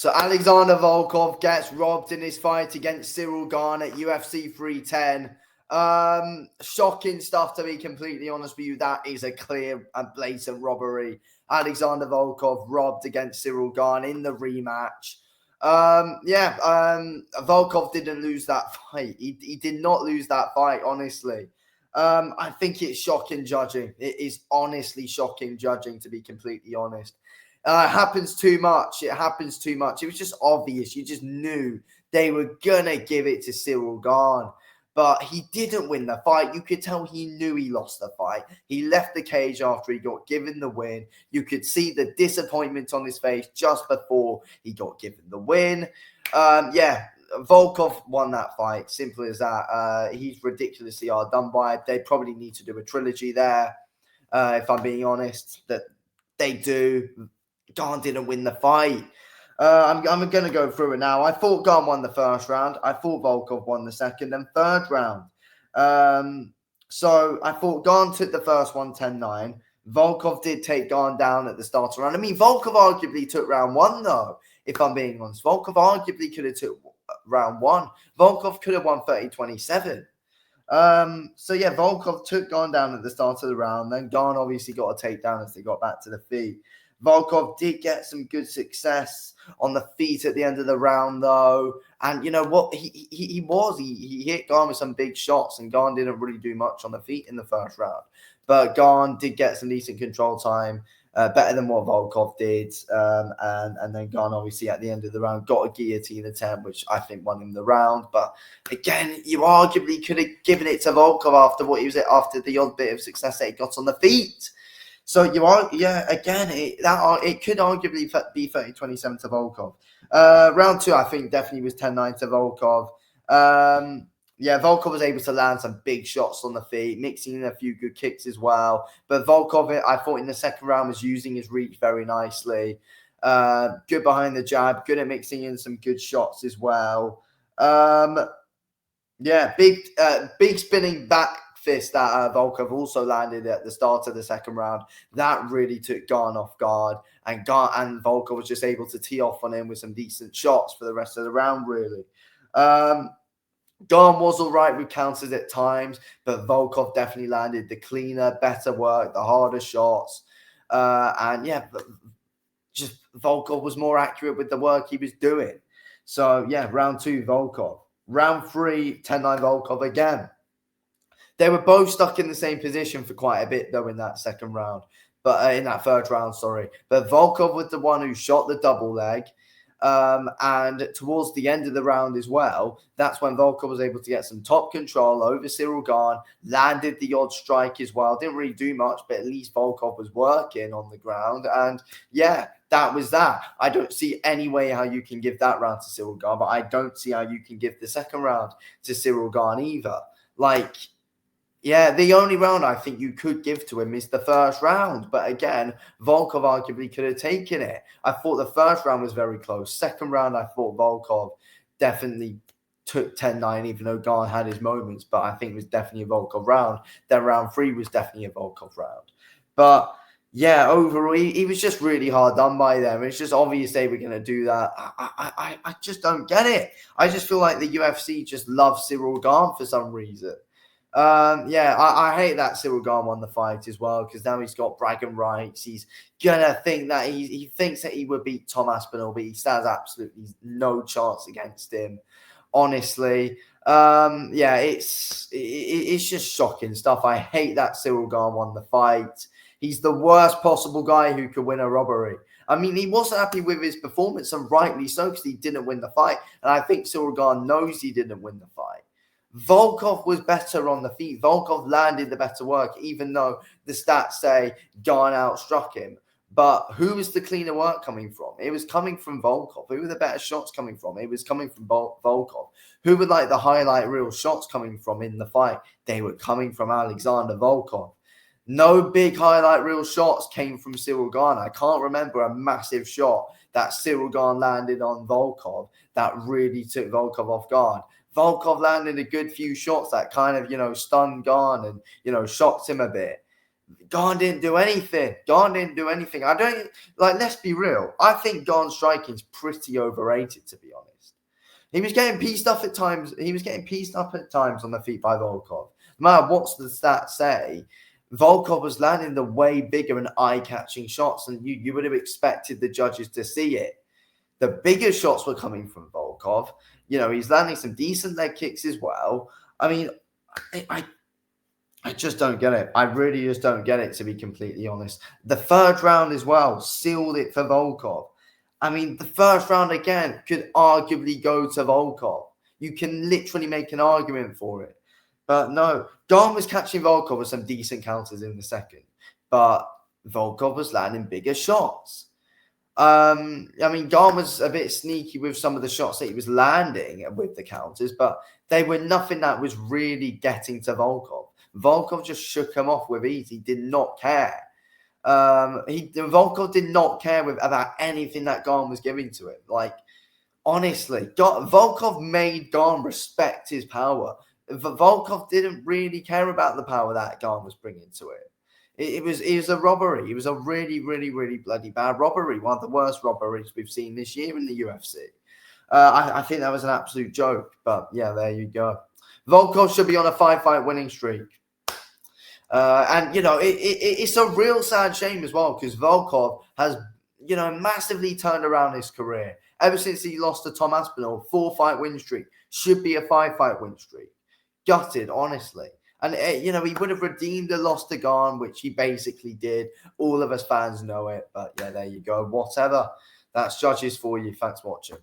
So Alexander Volkov gets robbed in his fight against Cyril Gane at UFC 310. Shocking stuff, to be completely honest with you. That is a clear and blatant robbery. Alexander Volkov robbed against Cyril Gane in the rematch. Volkov didn't lose that fight. He did not lose that fight, honestly. I think it's shocking judging. It is honestly shocking judging, to be completely honest. It happens too much. It happens too much. It was just obvious. You just knew they were going to give it to Cyril Gane. But he didn't win the fight. You could tell he knew he lost the fight. He left the cage after he got given the win. You could see the disappointment on his face just before he got given the win. Volkov won that fight. Simple as that. He's ridiculously hard done by. They probably need to do a trilogy there, if I'm being honest. That they do. Gane didn't win the fight. I'm going to go through it now. I thought Gane won the first round. I thought Volkov won the second and third round. So I thought Gane took the first one 10-9. Volkov did take Gane down at the start of the round. I mean, Volkov arguably took round one, though, if I'm being honest. Volkov arguably could have took round one. Volkov could have won 30-27. Volkov took Gane down at the start of the round. Then Gane obviously got a takedown as they got back to the feet. Volkov did get some good success on the feet at the end of the round, though. And you know what? He hit Gane with some big shots, and Gane didn't really do much on the feet in the first round. But Gane did get some decent control time, better than what Volkov did. And then Gane, obviously, at the end of the round, got a guillotine attempt, which I think won him the round. But again, you arguably could have given it to Volkov after the odd bit of success that he got on the feet. So it could arguably be 30-27 to Volkov. Round two, I think, definitely was 10-9 to Volkov. Volkov was able to land some big shots on the feet, mixing in a few good kicks as well. But Volkov, I thought in the second round, was using his reach very nicely. Good behind the jab, good at mixing in some good shots as well. Big spinning back fist that Volkov also landed at the start of the second round. That really took Gane off guard, and Volkov was just able to tee off on him with some decent shots for the rest of the round, really. Gane was all right with counters at times, but Volkov definitely landed the cleaner, better work, the harder shots. Just Volkov was more accurate with the work he was doing. So, round two, Volkov. Round three, 10-9 Volkov again. They were both stuck in the same position for quite a bit, though, in that second round. But in that third round, sorry. But Volkov was the one who shot the double leg. And towards the end of the round as well, that's when Volkov was able to get some top control over Cyril Gane, landed the odd strike as well. Didn't really do much, but at least Volkov was working on the ground. And that was that. I don't see any way how you can give that round to Cyril Gane, but I don't see how you can give the second round to Cyril Gane either. The only round I think you could give to him is the first round. But again, Volkov arguably could have taken it. I thought the first round was very close. Second round, I thought Volkov definitely took 10-9, even though Gane had his moments. But I think it was definitely a Volkov round. Then round three was definitely a Volkov round. But overall, he was just really hard done by them. It's just obvious they were going to do that. I just don't get it. I just feel like the UFC just loves Cyril Gane for some reason. I hate that Cyril Gane won the fight as well, because now he's got bragging rights. He's gonna think that he thinks that he would beat Tom Aspinall, but he stands absolutely no chance against him. Honestly, it's just shocking stuff. I hate that Cyril Gane won the fight. He's the worst possible guy who could win a robbery. I mean, he wasn't happy with his performance, and rightly so, because he didn't win the fight. And I think Cyril Gane knows he didn't win the fight. Volkov was better on the feet. Volkov landed the better work, even though the stats say Gane outstruck him. But who was the cleaner work coming from? It was coming from Volkov. Who were the better shots coming from? It was coming from Volkov. Who were the highlight reel shots coming from in the fight? They were coming from Alexander Volkov. No big highlight reel shots came from Cyril Gane. I can't remember a massive shot that Cyril Gane landed on Volkov that really took Volkov off guard. Volkov landed a good few shots that kind of, stunned Gane and, shocked him a bit. Gane didn't do anything. Gane didn't do anything. I don't like. Let's be real. I think Gane's striking is pretty overrated, to be honest. He was getting pieced up at times. He was getting pieced up at times on the feet by Volkov. No matter what's the stats say, Volkov was landing the way bigger and eye-catching shots, and you would have expected the judges to see it. The bigger shots were coming from Volkov. You know, he's landing some decent leg kicks as well. I mean, I just don't get it. I really just don't get it, to be completely honest. The third round as well sealed it for Volkov. I mean, the first round again could arguably go to Volkov. You can literally make an argument for it. But no, Gane was catching Volkov with some decent counters in the second. But Volkov was landing bigger shots. I mean, Gane was a bit sneaky with some of the shots that he was landing with the counters, but they were nothing that was really getting to Volkov. Volkov just shook him off with ease. He did not care. Volkov did not care about anything that Gane was giving to him. Like, honestly, Volkov made Gane respect his power. Volkov didn't really care about the power that Gane was bringing to it. It was a robbery. It was a really, really, really bloody bad robbery. One of the worst robberies we've seen this year in the UFC. I think that was an absolute joke. But yeah, there you go. Volkov should be on a 5-fight winning streak. And, you know, it's a real sad shame as well, because Volkov has, you know, massively turned around his career. Ever since he lost to Tom Aspinall, 4-fight win streak. Should be a 5-fight win streak. Gutted, honestly. And, you know, he would have redeemed the loss to Gane, which he basically did. All of us fans know it. But, yeah, there you go. Whatever. That's judges for you. Thanks for watching.